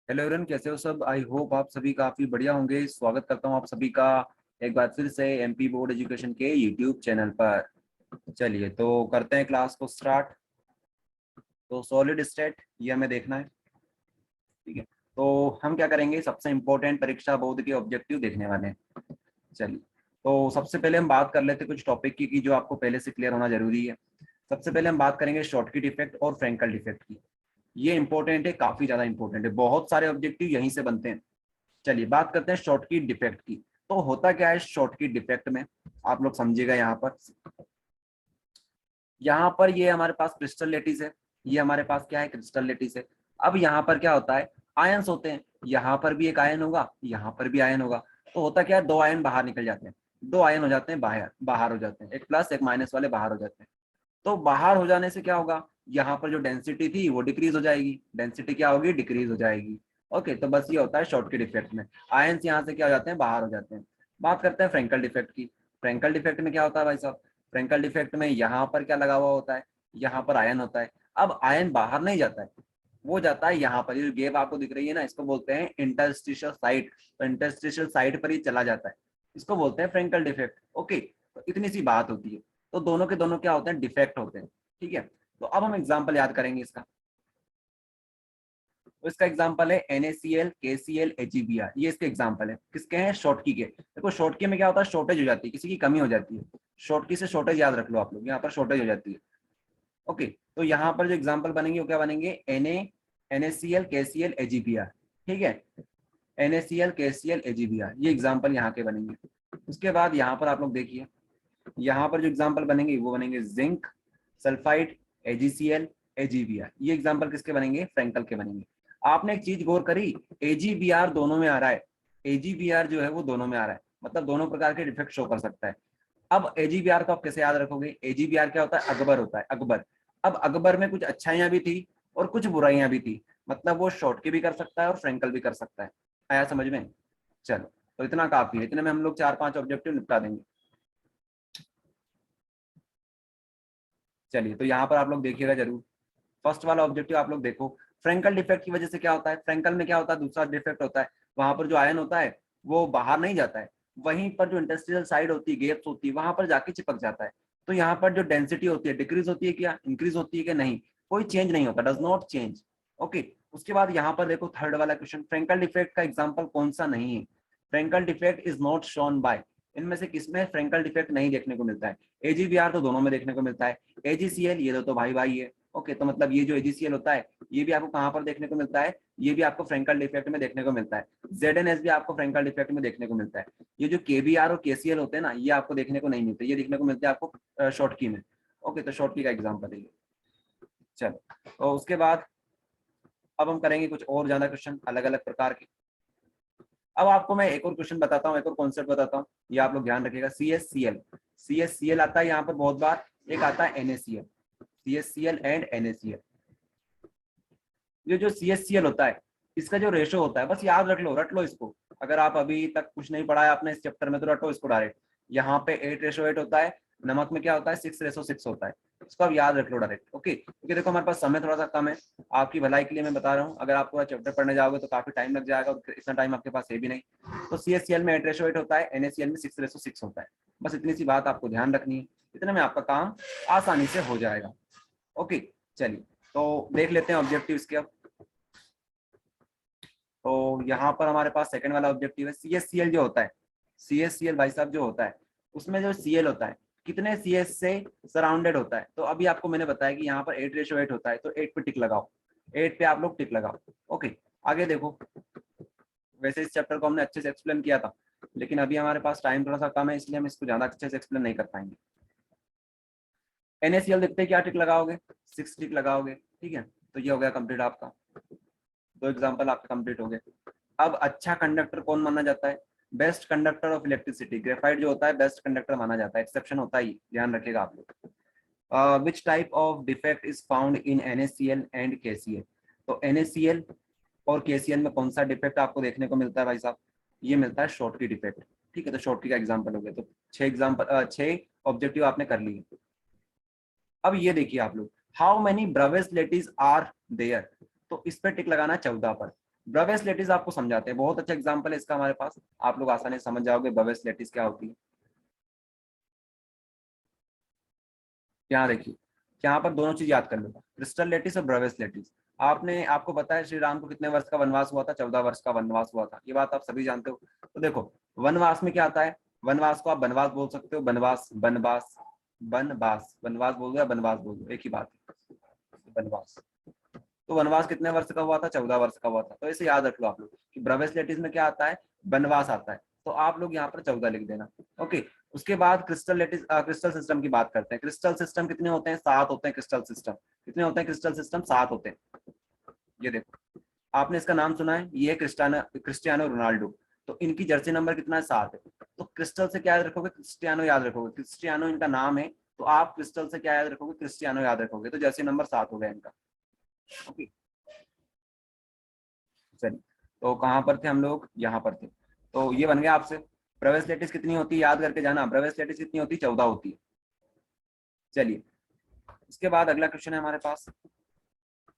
Hello everyone, कैसे हो सब। आई होप आप सभी काफी बढ़िया होंगे। स्वागत करता हूं आप सभी का एक बार फिर से एमपी बोर्ड एजुकेशन के यूट्यूब चैनल पर। चलिए तो करते हैं क्लास को स्टार्ट। तो सॉलिड स्टेट ये हमें देखना है, ठीक है। तो हम क्या करेंगे, सबसे इम्पोर्टेंट परीक्षा बोर्ड के ऑब्जेक्टिव देखने वाले हैं। चलिए तो सबसे पहले हम बात कर लेते हैं कुछ टॉपिक की जो आपको पहले से क्लियर होना जरूरी है। सबसे पहले हम बात करेंगे शॉर्टकट इफेक्ट और फ्रैंकल डिफेक्ट की। ये इंपॉर्टेंट है, काफी ज्यादा इंपॉर्टेंट है, बहुत सारे ऑब्जेक्टिव यहीं से बनते हैं। चलिए बात करते हैं शॉर्टकट डिफेक्ट की। तो होता क्या है शॉर्टकट डिफेक्ट में, आप लोग समझिएगा। यहाँ पर ये हमारे पास क्रिस्टल लेटिस है। ये हमारे पास क्या है, क्रिस्टल लेटिस है। अब यहाँ पर क्या होता है, आयंस होते हैं। यहाँ पर भी एक आयन होगा, यहाँ पर भी आयन होगा। तो होता क्या है, दो आयन बाहर निकल जाते हैं, दो आयन हो जाते हैं बाहर बाहर हो जाते हैं, एक प्लस एक माइनस वाले बाहर हो जाते हैं। तो बाहर हो जाने से क्या होगा, यहाँ पर जो डेंसिटी थी वो डिक्रीज हो जाएगी। डेंसिटी क्या होगी, डिक्रीज हो जाएगी। ओके, तो बस ये होता है शॉर्टकट इफेक्ट में, आयंस यहाँ से क्या हो जाते हैं, बाहर हो जाते हैं। बात करते हैं फ्रैंकल डिफेक्ट की। फ्रैंकल डिफेक्ट में क्या होता है भाई साहब, फ्रैंकल डिफेक्ट में यहाँ पर क्या लगा हुआ होता है, यहाँ पर आयन होता है। अब आयन बाहर नहीं जाता है, वो जाता है यहाँ पर, ये गेप आपको दिख रही है ना, इसको बोलते हैं इंटरस्टिशियल साइट। तो इंटरस्टिशियल साइट पर ही चला जाता है, इसको बोलते हैं फ्रैंकल डिफेक्ट। ओके, तो इतनी सी बात होती है। तो दोनों के दोनों क्या होते हैं, डिफेक्ट होते हैं, ठीक है। तो अब हम एग्जांपल याद करेंगे इसका। तो इसका एग्जांपल है NaCl, KCl, AgBr। ये इसके एग्जांपल है, किसके हैं, शॉर्टकी के। देखो शॉर्टकी में क्या होता है, शॉर्टेज हो जाती है, किसी की कमी हो जाती है। शॉर्टकी से शॉर्टेज याद रख लो आप लोग, यहाँ पर शॉर्टेज हो जाती है। ओके, तो यहाँ पर जो एग्जाम्पल बनेंगे वो क्या बनेंगे, NaCl, KCl, AgBr, ठीक है। NaCl, KCl, AgBr, ये एग्जाम्पल यहाँ के बनेंगे। उसके बाद यहाँ पर आप लोग देखिए, यहाँ पर जो एग्जाम्पल बनेंगे वो बनेंगे जिंक, सल्फाइड, AgCl, AgBr। ये एग्जाम्पल किसके बनेंगे, फ्रैंकल के बनेंगे। आपने एक चीज गौर करी, AgBr दोनों में आ रहा है। AgBr जो है वो दोनों में आ रहा है, मतलब दोनों प्रकार के डिफेक्ट शो कर सकता है। अब AgBr को आप कैसे याद रखोगे, AgBr क्या होता है, अकबर होता है, अकबर। अब अकबर में कुछ अच्छाइयां भी थी और कुछ बुराइयां भी थी, मतलब वो शॉर्टकी भी कर सकता है और फ्रैंकल भी कर सकता है। आया समझ में। चलो तो इतना काफी है, इतने में हम लोग 4-5 ऑब्जेक्टिव निपटा देंगे। चलिए तो यहाँ पर आप लोग देखिएगा जरूर, फर्स्ट वाला ऑब्जेक्टिव आप लोग देखो। फ्रैंकल डिफेक्ट की वजह से क्या होता है, फ्रैंकल में क्या होता है, दूसरा डिफेक्ट होता है, वहां पर जो आयन होता है वो बाहर नहीं जाता है, वहीं पर जो इंडस्ट्रियल साइड होती है, गेप्स होती है, वहां पर जाके चिपक जाता है। तो यहाँ पर जो डेंसिटी होती है, डिक्रीज होती है क्या, इंक्रीज होती है कि नहीं, कोई चेंज नहीं होता, डज नॉट चेंज। ओके, उसके बाद यहाँ पर देखो थर्ड वाला क्वेश्चन, फ्रैंकल डिफेक्ट का एग्जाम्पल कौन सा नहीं है। Frenkel defect is not shown by, इनमें से किसमें फ्रैंकल डिफेक्ट नहीं देखने को मिलता है। AgBr तो दोनों में देखने को मिलता है, AgCl ये दो तो भाई भाई है। ओके, तो मतलब ये जो AgCl होता है ये भी आपको कहाँ पर देखने को मिलता है, ये भी आपको फ्रैंकल डिफेक्ट में देखने को मिलता है। ZnS भी आपको फ्रैंकल डिफेक्ट में देखने को मिलता है। ये जो KBr और KCl होते हैं ना, ये आपको देखने को नहीं मिलते, ये देखने को मिलते हैं आपको शॉर्टकी में। ओके, तो शॉर्टकी का एग्जाम्पल है ये। चलो, तो उसके बाद अब हम करेंगे कुछ और ज्यादा क्वेश्चन अलग अलग प्रकार के। अब आपको मैं एक और क्वेश्चन बताता हूँ, एक और कॉन्सेप्ट बताता हूँ, ये आप लोग ध्यान रखिएगा। CHCl आता है यहाँ पर बहुत बार, एक आता है NaCl, CHCl एंड NaCl। ये जो CHCl होता है इसका जो रेशो होता है, बस याद रट लो इसको। अगर आप अभी तक कुछ नहीं पढ़ा है आपने इस चैप्टर में तो रटो इसको डायरेक्ट। यहाँ पे 8:8 होता है, नमक में क्या होता है, 6:6 होता है। इसको आप याद रख लो डायरेक्ट। ओके, क्योंकि देखो हमारे पास समय थोड़ा सा कम है, आपकी भलाई के लिए मैं बता रहा हूँ। अगर आप पूरा चैप्टर पढ़ने जाओगे तो काफी टाइम लग जाएगा, और इतना टाइम आपके पास है भी नहीं। तो CHCl में 8:8 होता है, NaCl में 6:6 होता है। बस इतनी सी बात आपको ध्यान रखनी है, इतने में आपका काम आसानी से हो जाएगा। ओके, चलिए तो देख लेते हैं ऑब्जेक्टिव इसके। अब तो यहाँ पर हमारे पास सेकंड वाला ऑब्जेक्टिव है, CHCl जो होता है, CHCl भाई साहब जो होता है, उसमें जो Cl होता है कितने CH से सराउंडेड होता है। तो अभी आपको मैंने बताया कि यहाँ पर 8:8 होता है, तो 8 पे टिक लगाओ, 8 पे आप लोग टिक लगाओ। ओके, आगे देखो। वैसे इस चैप्टर को हमने अच्छे से एक्सप्लेन किया था, लेकिन अभी हमारे पास टाइम थोड़ा सा कम है, इसलिए हम इसको ज्यादा अच्छे से एक्सप्लेन नहीं कर पाएंगे। NaCl देखते हैं क्या टिक लगाओगे, 6 टिक लगाओगे, ठीक है। तो ये हो गया कंप्लीट आपका, दो एग्जाम्पल आपके कंप्लीट हो गए। अब अच्छा कंडक्टर कौन माना जाता है, best conductor of electricity, graphite जो होता है बेस्ट कंडक्टर माना जाता है, एक्सेप्शन होता है, ध्यान रखिएगा आप लोग। Which type of defect is found in NaCl and KCl। तो NaCl और KCl में कौन सा डिफेक्ट आपको देखने को मिलता है भाई साहब, ये मिलता है शॉर्टकी डिफेक्ट, ठीक है। तो शॉर्टकी का एग्जाम्पल हो गया, तो 6 ऑब्जेक्टिव आपने कर लिए। अब ये देखिए आप लोग, how many Bravais lattices are there, तो इस पर टिक लगाना 14 पर। ब्रेवियस लेटिस आपको समझाते हैं, बहुत अच्छा एग्जांपल है इसका हमारे पास, आप लोग आसानी से समझ जाओगे ब्रेवियस लेटिस क्या होती है। यहाँ देखिए, यहाँ पर दोनों चीज याद कर लो, क्रिस्टल लेटिस और ब्रेवियस लेटिस। आपको पता है श्री राम को कितने वर्ष का वनवास हुआ था? 14 वर्ष का वनवास हुआ था, ये बात आप सभी जानते हो। तो देखो, वनवास में क्या आता है? वनवास को आप बनवास बोल सकते हो, बनवास, बनवास, बनवास, बनवास बोल दो या बनवास बोल दो, एक ही बात है, बनवास। तो वनवास कितने वर्ष का हुआ था? 14 वर्ष का हुआ था। तो इसे याद रख लो आप लोग कि ब्रेवियस लेटिस में क्या आता है? बनवास आता है। तो आप लोग यहाँ पर 14 लिख देना। ओके, उसके बाद क्रिस्टल लेटिस, क्रिस्टल सिस्टम की बात करते हैं। क्रिस्टल सिस्टम कितने होते हैं? 7 होते हैं क्रिस्टल सिस्टम। कितने होते हैं क्रिस्टल सिस्टम? 7 होते हैं। ये देखो, आपने इसका नाम सुना है, ये है क्रिस्टियानो, क्रिस्टियानो रोनाल्डो। तो इनकी जर्सी नंबर कितना है? 7 है। तो क्रिस्टल से क्या याद रखोगे? क्रिस्टियानो याद रखोगे, क्रिस्टियानो इनका नाम है। तो आप क्रिस्टल से क्या याद रखोगे? क्रिस्टियानो याद रखोगे। तो जर्सी नंबर 7 हो गया इनका। ओके, चलिए, तो कहाँ पर थे हम लोग? यहाँ पर थे। तो ये बन गया आपसे। ब्रेवियस लेटिस कितनी होती है? याद करके जाना, ब्रेवियस लेटिस कितनी होती है? 14 होती है। चलिए, इसके बाद अगला क्वेश्चन है हमारे पास,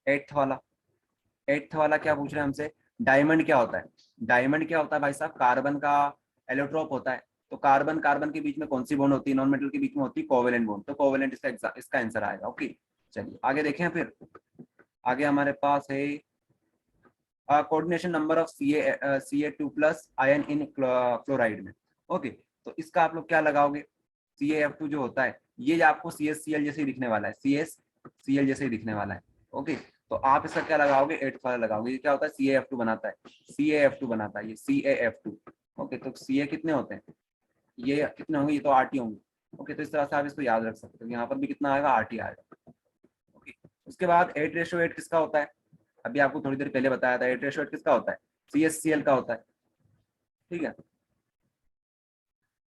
एट्थ वाला। एट्थ वाला क्या पूछ रहे हैं हमसे? डायमंड क्या होता है? डायमंड क्या होता है भाई साहब? कार्बन का एलोट्रोप होता है। तो कार्बन कार्बन के बीच में कौन सी बॉन्ड होती है? नॉन मेटल के बीच में होती है कोवेलेंट बॉन्ड। तो कोवेलेंट इसका आंसर आएगा। ओके, चलिए आगे देखें। फिर आगे हमारे पास है coordination number of Ca2+ ion in chloride में। ओके, तो इसका आप लोग क्या लगाओगे? CaF2 जो होता है, ये आपको CsCl जैसे ही दिखने वाला है, CsCl जैसे ही दिखने वाला है। ओके, तो आप इसका क्या लगाओगे? 8 वाला लगाओगे। ये क्या होता है? CaF2 बनाता है, CaF2 बनाता है ये CaF2। ओके, तो Ca कितने होते हैं? ये कितने होंगे? ये तो RT होंगे। ओके, तो इस तरह से आप इसको याद रख सकते हो। यहाँ पर भी कितना आएगा? RT आएगा। ओके, उसके बाद 8:8 किसका होता है? अभी आपको थोड़ी देर पहले बताया था, 8:8 किसका होता है? CsCl का होता है। ठीक है,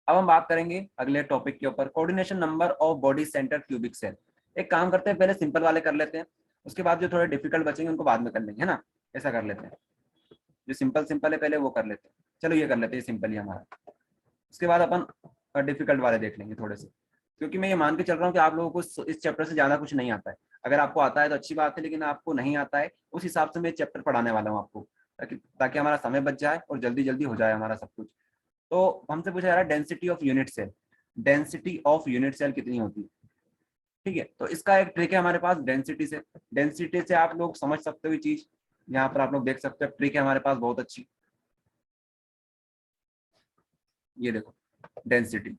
अब हम बात करेंगे अगले टॉपिक के ऊपर, coordination number of body centre cubic cell. एक काम करते हैं, पहले सिंपल वाले कर लेते हैं, उसके बाद जो थोड़े डिफिकल्ट बचेंगे उनको बाद में कर लेंगे, है ना? ऐसा कर लेते हैं, जो सिंपल सिंपल है पहले वो कर लेते हैं। चलो ये कर लेते हैं, सिंपल ही हमारा। उसके बाद अपन डिफिकल्ट वाले देख लेंगे थोड़े से, क्योंकि मैं ये मान के चल रहा हूँ कि आप लोगों को इस चैप्टर से ज्यादा कुछ नहीं आता है। अगर आपको आता है तो अच्छी बात है, लेकिन आपको नहीं आता है उस हिसाब से मैं चैप्टर पढ़ाने वाला हूँ आपको, ताकि हमारा समय बच जाए और जल्दी जल्दी हो जाए हमारा सब कुछ। तो हमसे पूछा जा रहा है density of unit cell. Density of unit cell कितनी होती है? ठीक है, तो इसका एक ट्रिक है हमारे पास डेंसिटी से। डेंसिटी से आप लोग समझ सकते हो ये चीज, यहाँ पर आप लोग देख सकते हो, ट्रिक है हमारे पास बहुत अच्छी। ये देखो, डेंसिटी।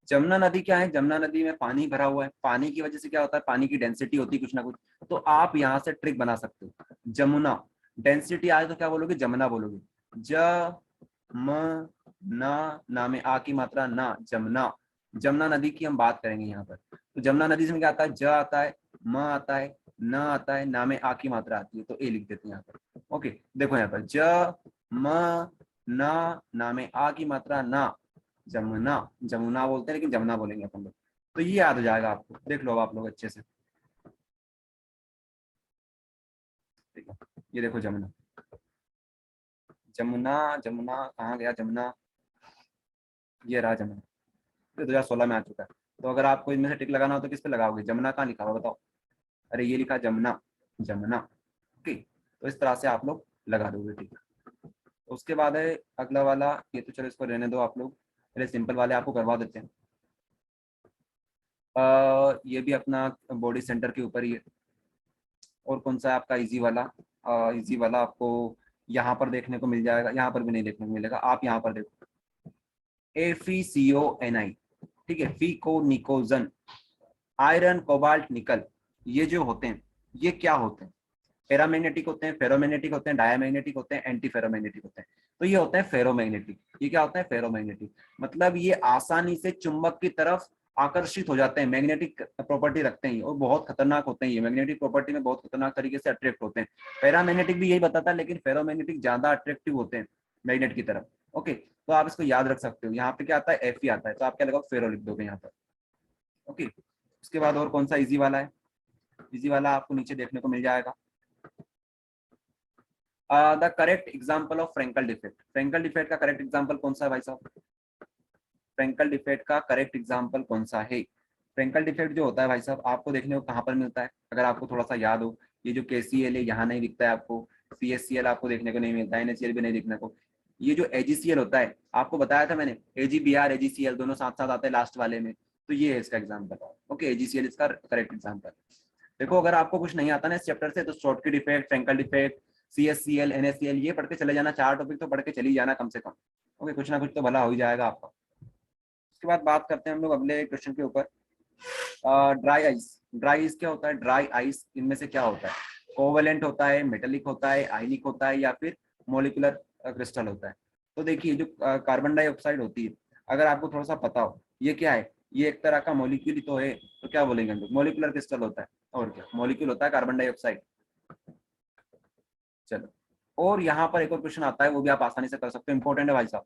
जमुना नदी क्या है? जमुना नदी में पानी भरा हुआ है, पानी की वजह से क्या होता है? पानी की डेंसिटी होती है कुछ ना कुछ। तो आप यहाँ से ट्रिक बना सकते हो, जमुना, डेंसिटी आए तो क्या बोलोगे? जमुना बोलोगे। ज म ना में आ की मात्रा ना, जमुना। जमुना नदी की हम बात करेंगे यहाँ पर। तो जमुना नदी से क्या आता है? ज आता है, म आता है, न आता है, ना में आ की मात्रा आती है, तो ए लिख देते हैं यहाँ पर। ओके, देखो यहाँ पर ज म ना में आ की मात्रा ना, जमुना। जमुना बोलते हैं लेकिन जमुना बोलेंगे अपन लोग। तो ये याद हो जाएगा आपको, देख लो अब आप लोग अच्छे से। ठीक है, ये देखो जमुना, जमुना, जमुना कहाँ गया जमुना? ये रहा जमुना, ये 2016 में आ चुका है। तो अगर आपको इनमें से टिक लगाना हो तो किस पे लगाओगे? जमुना कहाँ लिखा हुआ बताओ? अरे ये लिखा जमुना, जमुना। ठीक, तो इस तरह से आप लोग लगा दोगे। ठीक, तो उसके बाद है अगला वाला, ये तो चलो इसको रहने दो आप लोग, पहले सिंपल वाले आपको करवा देते हैं। ये भी अपना बॉडी सेंटर के ऊपर ही है। और कौन सा है आपका इजी वाला? इजी वाला आपको यहाँ पर देखने को मिल जाएगा, यहाँ पर भी नहीं देखने को मिलेगा, आप यहाँ पर देखो, FeCONI। ठीक है, फीको निकोजन, आयरन, कोबाल्ट, निकल। ये जो होते हैं, ये क्या होते हैं? पैरामैग्नेटिक होते हैं, फेरोमैग्नेटिक होते हैं, डायमैग्नेटिक होते हैं, एंटी फेरोमैग्नेटिक होते हैं। तो ये होते हैं फेरोमैग्नेटिक। ये क्या होता है? फेरोमैग्नेटिक। मतलब ये आसानी से चुंबक की तरफ आकर्षित हो जाते हैं, मैग्नेटिक प्रॉपर्टी रखते हैं और बहुत खतरनाक होते हैं। ये मैग्नेटिक प्रॉपर्टी में बहुत खतरनाक तरीके से अट्रैक्ट होते हैं। पैरामैग्नेटिक भी यही बताता है, लेकिन फेरोमैग्नेटिक ज्यादा अट्रैक्टिव होते हैं मैग्नेट की तरफ। ओके, तो आप इसको याद रख सकते हो। यहाँ पे क्या आता है? Fe आता है, तो आप क्या लगाओ? फेरो लिख दोगे यहाँ पर। ओके, उसके बाद और कौन सा इजी वाला है? इजी वाला आपको नीचे देखने को मिल जाएगा, the correct example of Frenkel defect. Frenkel defect का करेक्ट एग्जाम्पल कौन सा है भाई साहब? फ्रेंकल डिफेक्ट का करेक्ट एग्जाम्पल कौन सा है? फ्रेंकल डिफेक्ट जो होता है भाई साहब, आपको देखने को कहाँ पर मिलता है? अगर आपको थोड़ा सा याद हो, ये जो KCl है यहाँ नहीं दिखता है आपको, CHCl आपको देखने को नहीं मिलता है, NaCl भी नहीं देखने को। ये जो AgCl होता है, आपको बताया था मैंने, AgBr AgCl दोनों साथ साथ आते हैं लास्ट वाले में, तो ये है इसका एग्जाम्पल। ओके, AgCl इसका करेक्ट एग्जाम्पल। देखो अगर आपको कुछ नहीं आता ना इस चैप्टर से, तो shortcut effect, Frenkel defect, CHCl, NaCl ये पढ़ के चले जाना, 4 टॉपिक तो पढ़ के चली जाना कम से कम। ओके, कुछ ना कुछ तो भला हो ही जाएगा आपका। उसके बाद बात करते हैं हम लोग अगले क्वेश्चन के ऊपर। Dry ice. ड्राई आइस क्या होता है? ड्राई आइस इनमें से क्या होता है? कोवेलेंट होता है, मेटेलिक होता है, आयनिक होता है, या फिर मोलिकुलर क्रिस्टल होता है? तो देखिए जो कार्बन डाइऑक्साइड होती है, अगर आपको थोड़ा सा पता हो ये क्या है, ये एक तरह का मॉलिक्यूल ही तो है, तो क्या बोलेंगे हम लोग? मोलिकुलर क्रिस्टल होता है। और क्या, मॉलिक्यूल होता है कार्बन डाइऑक्साइड। चलो, और यहाँ पर एक और क्वेश्चन आता है, वो भी आप आसानी से कर सकते हो, इंपॉर्टेंट है भाई साहब।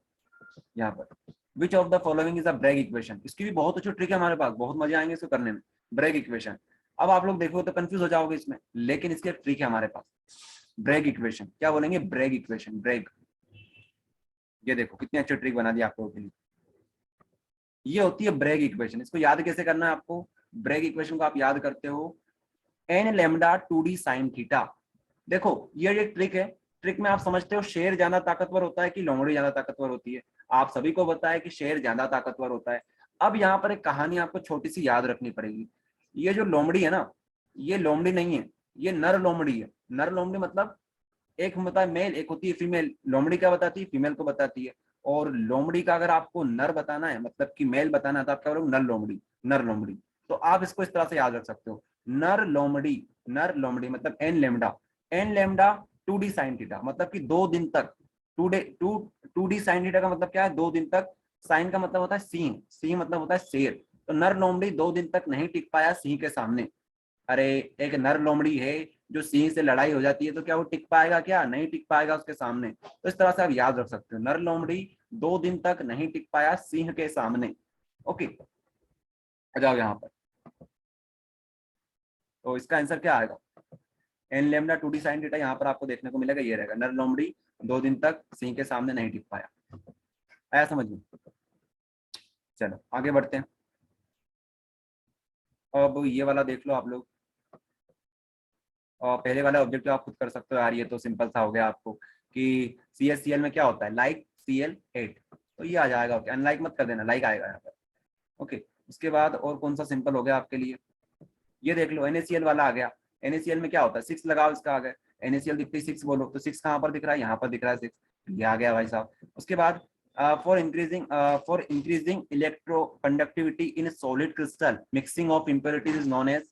यहाँ पर which of the following is a Bragg equation? इसकी भी बहुत अच्छी ट्रिक है हमारे पास, बहुत मजे आएंगे इसको करने में। ब्रेग इक्वेशन, अब आप लोग देखो तो कंफ्यूज हो जाओगे इसमें, लेकिन इसकी एक ट्रिक है हमारे पास। ब्रेग इक्वेशन क्या बोलेंगे? Bragg equation, Bragg. ये देखो कितनी अच्छी ट्रिक बना दी आप लोगों के लिए। ये होती है ब्रेग इक्वेशन। इसको याद कैसे करना है आपको? ब्रेग इक्वेशन को आप याद करते हो n lambda 2d sine theta. देखो ये ट्रिक है। ट्रिक में आप समझते हो शेर ज्यादा ताकतवर होता है कि लोमड़ी ज्यादा ताकतवर होती है? आप सभी को पता है कि शेर ज्यादा ताकतवर होता है। अब यहाँ पर एक कहानी आपको छोटी सी याद रखनी पड़ेगी। ये जो लोमड़ी है ना, ये लोमड़ी नहीं है, ये नर लोमड़ी है। नर लोमड़ी मतलब एक होता है मेल, एक होती है फीमेल। लोमड़ी क्या बताती है? फीमेल को बताती है। और लोमड़ी का अगर आपको नर बताना है, मतलब कि मेल बताना है, तो आप क्या करोगे? नर लोमड़ी, नर लोमड़ी। तो आप इसको इस तरह से याद रख सकते हो, नर लोमड़ी। नर लोमड़ी मतलब n lambda, n lambda 2d sine theta, मतलब कि 2 दिन तक। 2d साइन थीटा का मतलब क्या है? 2 दिन तक। साइन का मतलब होता है सिंह, सिंह मतलब होता है शेर। तो नर लोमड़ी 2 दिन तक नहीं टिक पाया सिंह के सामने। अरे, एक नर लोमड़ी है, जो सिंह से लड़ाई हो जाती है, तो क्या वो टिक पाएगा? क्या नहीं टिक पाएगा उसके सामने? तो इस तरह से आप याद रख सकते हो, नर लोमड़ी 2 दिन तक नहीं टिक पाया सिंह के सामने। ओके, आ जाओ यहाँ पर। तो इसका आंसर क्या आएगा? N lambda 2d sine theta यहाँ पर आपको देखने को मिलेगा, ये रहेगा, नर लोमड़ी 2 दिन तक सिंह के सामने नहीं टिक पाया। आया समझ में? चलो आगे बढ़ते हैं। अब ये वाला देख लो आप लोग। और पहले वाला ऑब्जेक्टिव आप खुद कर सकते हो यार, ये तो सिंपल सा हो गया आपको कि CHCl में क्या होता है? लाइक Cl8, तो ये आ जाएगा। ओके, अनलाइक मत कर देना, लाइक आएगा यहाँ पर। ओके, उसके बाद और कौन सा सिंपल हो गया आपके लिए? ये देख लो, NaCl वाला आ गया। NaCl में क्या होता है? 6 लगाओ, इसका आ गया। NaCl दिखती 6 बोलो, तो 6 कहाँ पर दिख रहा है? यहाँ पर दिख रहा है 6, ये आ गया भाई साहब। उसके बाद for increasing electro conductivity in solid crystal mixing of impurities is known as.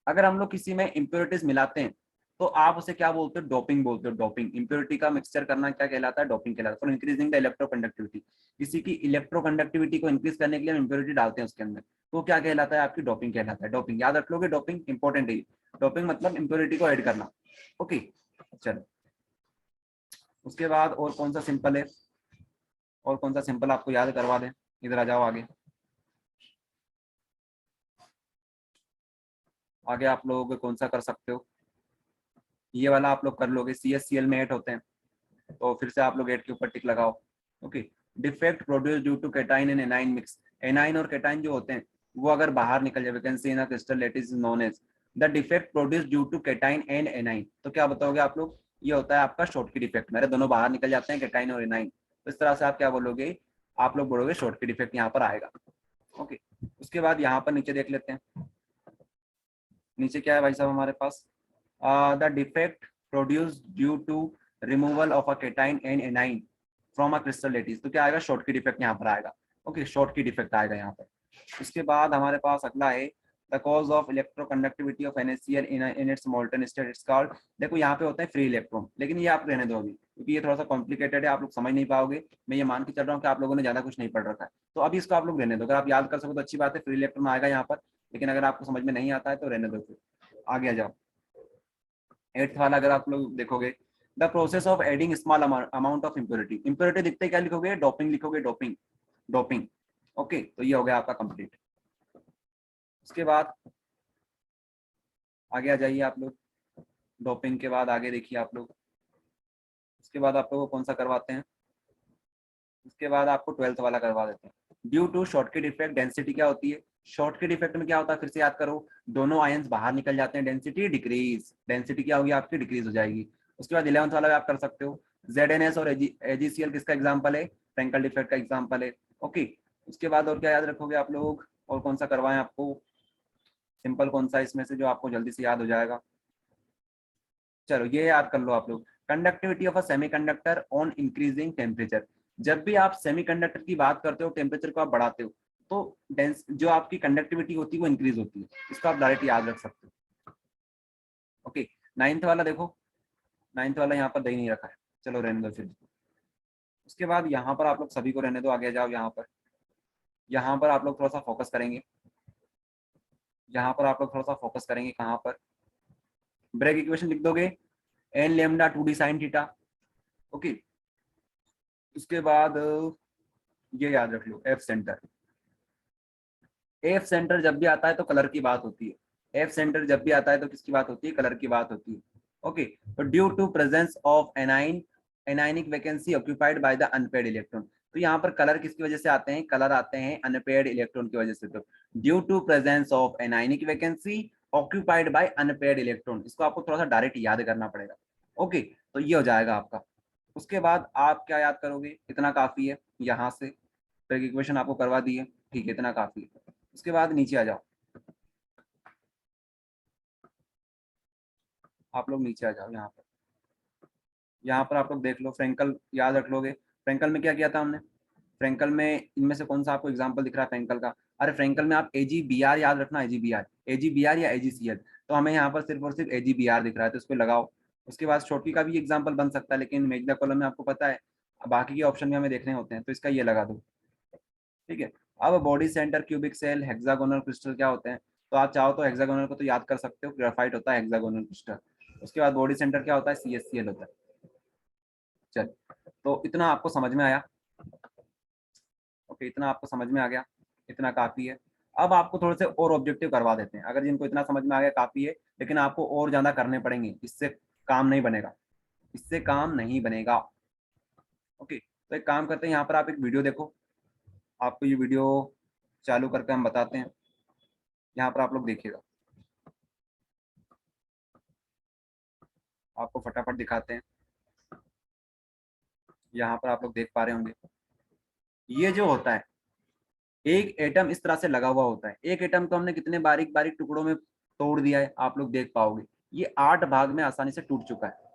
अगर हम लोग किसी में इम्प्योरिटीज मिलाते हैं, तो आप उसे क्या बोलते हो? डोपिंग बोलते हो। डोपिंग, इम्प्योरिटी का मिक्सचर करना क्या कहलाता है? डोपिंग कहलाता है। For increasing the electro conductivity, किसी की इलेक्ट्रो कंडक्टिविटी को इंक्रीज करने के लिए हम इम्प्योरिटी डालते हैं उसके अंदर, तो क्या कहलाता है? आपकी डोपिंग कहलाता है। डोपिंग याद रख लोगे, डोपिंग इंपॉर्टेंट है। डोपिंग मतलब इम्प्योरिटी को ऐड करना। ओके, चलो उसके बाद और कौन सा सिंपल है? और कौन सा सिंपल आपको याद करवा दें? इधर आ जाओ आगे। आगे आप लोग कौन सा कर सकते हो? ये वाला आप लोग कर लोगे, CHCl में 8 होते हैं, तो फिर से आप लोग 8 के ऊपर टिक लगाओ। Okay, defect produce due to cation and anion mix. Anion और कैटाइन जो होते हैं वो अगर बाहर निकल जाए, vacancy in crystal lattice is known as the defect produce due to cation and anion. तो क्या बताओगे आप लोग? ये होता है आपका शॉर्टकट इफेक्ट। मेरे दोनों बाहर निकल जाते हैं, कैटाइन और एनाइन, तो इस तरह से आप क्या बोलोगे? आप लोग बोलोगे शॉर्टकट इफेक्ट यहाँ पर आएगा। ओके, उसके बाद यहाँ पर नीचे देख लेते हैं। नीचे क्या है भाई साहब हमारे पास? The defect produce due to removal of a cation and anion from a crystal lattice. तो क्या आएगा? शॉर्टकट इफेक्ट यहाँ पर आएगा। ओके, शॉर्टकट इफेक्ट आएगा यहाँ पर। उसके बाद हमारे पास अगला है the cause of electroconductivity of NaCl in its molten state it's called. देखो यहाँ पे होता है फ्री इलेक्ट्रॉन, लेकिन ये आप रहने दो अभी, क्योंकि ये थोड़ा सा कॉम्प्लिकेटेड है, आप लोग समझ नहीं पाओगे। मैं ये मान के चल रहा हूँ कि आप लोगों ने ज्यादा कुछ नहीं पढ़ रखा है, तो अभी इसको आप लोग रहने दो। अगर आप याद कर सको तो अच्छी बात है, फ्री इलेक्ट्रॉन आएगा यहाँ पर, लेकिन अगर आपको समझ में नहीं आता है तो रहने दो, फिर आगे आ जाओ। 8th वाला अगर आप लोग देखोगे, the process of adding small amount of impurity. Impurity दिखते क्या लिखोगे? डोपिंग लिखोगे, डोपिंग, डोपिंग। ओके, तो ये हो गया आपका कंप्लीट। उसके बाद आगे आ जाइए आप लोग। डोपिंग के बाद आगे देखिए आप लोग। उसके बाद आप लोगों को कौन सा करवाते हैं? उसके बाद आपको 12th वाला करवा देते हैं। Due to shortcut effect density क्या होती है? शॉर्ट के डिफेक्ट में क्या होता है, फिर से याद करो, दोनों आयंस बाहर निकल जाते हैं, डेंसिटी डिक्रीज, डेंसिटी क्या होगी आपकी, डिक्रीज हो जाएगी। उसके बाद 11th वाला भी आप कर सकते हो, ZNS और AgCl किसका एग्जाम्पल है, फ्रेंकल डिफेक्ट का एग्जाम्पल है। ओके, उसके बाद और क्या याद रखोगे आप लोग, और कौन सा करवाएं आपको, सिंपल कौन सा इसमें से जो आपको जल्दी से याद हो जाएगा, चलो ये याद कर लो आप लोग, conductivity of a semiconductor on increasing temperature. जब भी आप सेमीकंडक्टर की बात करते हो, टेम्परेचर को आप बढ़ाते हो, तो डेंस जो आपकी कंडक्टिविटी होती है वो इंक्रीज होती है, इसको आप डायरेक्ट याद रख सकते हो। ओके, 9th वाला देखो, 9th वाला यहाँ पर दे नहीं रखा है, चलो रहने दो फिर। उसके बाद यहाँ पर आप लोग सभी को रहने दो, आगे जाओ, यहाँ पर आप लोग थोड़ा सा फोकस करेंगे, यहाँ पर आप लोग थोड़ा सा फोकस करेंगे, कहाँ पर, ब्रेक इक्वेशन लिख दोगे, n lambda 2d sin theta. Okay, उसके बाद ये याद रख लो, एफ सेंटर, एफ सेंटर जब भी आता है तो कलर की बात होती है, एफ सेंटर जब भी आता है तो किसकी बात होती है, कलर की बात होती है। ओके, तो due to presence of anion, anionic vacancy occupied by the unpaired electron, तो यहाँ पर कलर किसकी वजह से आते हैं, कलर आते हैं अनपेयर्ड इलेक्ट्रॉन की वजह से। तो due to presence of anionic vacancy occupied by unpaired electron, इसको आपको थोड़ा सा डायरेक्ट याद करना पड़ेगा। ओके, तो ये हो जाएगा आपका। उसके बाद आप क्या याद करोगे, इतना काफी है, यहाँ से ब्रेक इक्वेशन आपको करवा दी है, ठीक है, इतना काफी है। उसके बाद नीचे आ जाओ, आप लोग नीचे आ जाओ, यहाँ पर आप लोग देख लो, फ्रेंकल याद रख लोगे, फ्रेंकल में क्या किया था हमने, फ्रेंकल में इनमें से कौन सा आपको एग्जांपल दिख रहा है फ्रेंकल का, अरे फ्रेंकल में आप AgBr याद रखना, AgBr या AgCl, तो हमें यहाँ पर सिर्फ और सिर्फ AgBr दिख रहा है, तो इसको लगाओ। उसके बाद शॉर्टकी का भी एग्जाम्पल बन सकता है, लेकिन मेजर कॉलम में आपको पता है बाकी के ऑप्शन भी हमें देखने होते हैं, तो इसका ये लगा दो, ठीक है। अब body centre, cubic cell, hexagonal crystal क्या होते हैं, तो आप चाहो तो हेक्सागोनल को तो याद कर सकते हो, ग्रेफाइट होता है हेक्सागोनल क्रिस्टल। उसके बाद बॉडी सेंटर क्या होता है, CSCl होता है। चल, तो इतना आपको समझ में आया, ओके, इतना आपको समझ में आ गया, इतना काफी है। अब आपको थोड़े से और ऑब्जेक्टिव करवा देते हैं, अगर जिनको इतना समझ में आ गया काफी है, लेकिन आपको और ज्यादा करने पड़ेंगे, इससे काम नहीं बनेगा, इससे काम नहीं बनेगा। ओके, तो एक काम करते हैं, यहाँ पर आप एक वीडियो देखो, आपको ये वीडियो चालू करके हम बताते हैं, यहाँ पर आप लोग देखिएगा, आपको फटाफट दिखाते हैं, यहाँ पर आप लोग देख पा रहे होंगे, ये जो होता है, एक एटम इस तरह से लगा हुआ होता है, एक एटम को हमने कितने बारीक बारीक टुकड़ों में तोड़ दिया है, आप लोग देख पाओगे, ये 8 भाग में आसानी से टूट चुका है।